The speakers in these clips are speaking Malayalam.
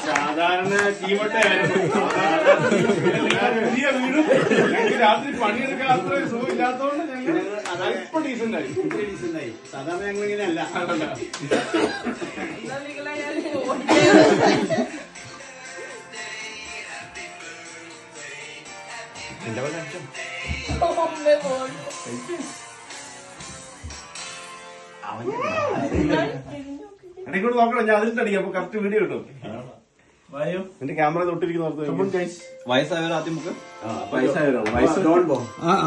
സാധാരണ ചീമട്ടയായിരുന്നു. പുതിയ വീടും ഞങ്ങൾക്ക് രാത്രി പണിയെടുക്കാൻ അത്ര സുഖമില്ലാത്തതുകൊണ്ട് ഞങ്ങൾ അല്പം ഡീസന്റായി. സാധാരണ ഞങ്ങൾ ഇങ്ങനെയല്ല. എനിക്കൂടെ നോക്കണം, ഞാൻ അതിൽ തടിക്കാം. അപ്പൊ കറക്റ്റ് വീഡിയോ കിട്ടും. എന്റെ ക്യാമറ തൊട്ടിരിക്കുന്ന വയസ്സായവർ ആദ്യം നമുക്ക്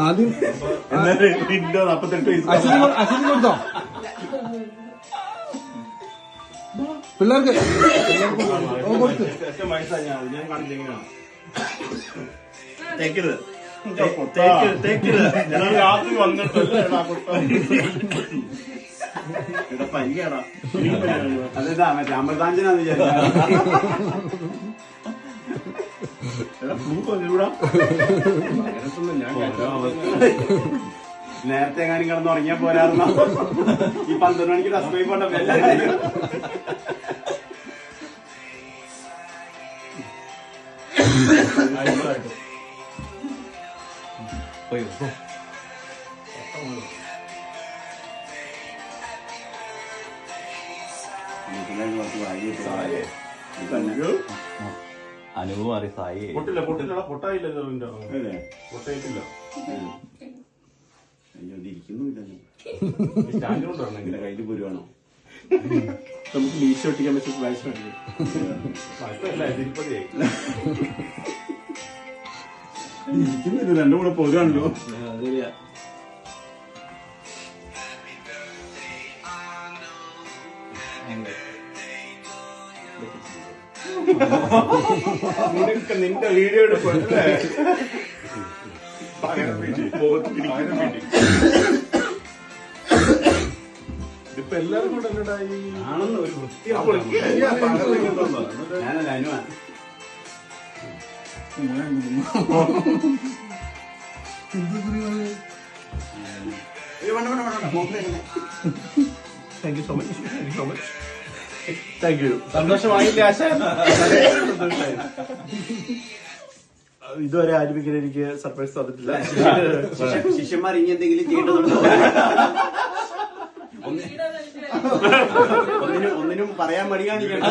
ആദ്യം 48 വയസ്സ് അശ്വിനി കൊടുത്തോ പിള്ളേർക്ക് വയസ്സായി. ഞാൻ കാണിച്ച എങ്ങനെയാണ് രാത്രി വന്നിട്ടല്ലേ പനിയാടാ. അതെന്താ മറ്റേ അമൃതാഞ്ജനാന്ന് വിചാരിച്ചു. നേരത്തെ എങ്ങാനും കിടന്ന് ഉറങ്ങിയാ പോരാറുന്ന ഈ 12 മണിക്ക് ഡസ്ബൈ പോട്ടെ. അനുഭവം മാറി സായി പൊട്ടില്ല പൊട്ടായില്ലല്ലോ. പൊട്ടായിട്ടില്ല. അയ്യോ ഇരിക്കുന്നുമില്ല. സ്റ്റാൻഡ് കൊണ്ടുവരണം. എന്റെ കയ്യിൽ പുരുവാണോ? നമുക്ക് മീശ ഒട്ടിക്കാൻ പറ്റും. ഇരിക്കുന്നില്ല, രണ്ടും കൂടെ പൊരുവാണല്ലോ. നിന്റെ വീഡിയോ എടുക്കല്ലേ. ഇതിപ്പോ എല്ലാരും കൂടെ ആണെന്ന് ഒരു വൃത്തി. ഞാനല്ല അനുവാൻ. Thank you so much. Thank you. സന്തോഷമായില്ലേ ആശ? ഇതുവരെ ആരംഭിക്കാൻ എനിക്ക് സർപ്രൈസ് തന്നിട്ടില്ല. ശിഷ്യന്മാർ ഇനി എന്തെങ്കിലും ചെയ്യേണ്ടതുണ്ടോ? ഒന്നിനും പറയാൻ മടി കാണിക്കണം.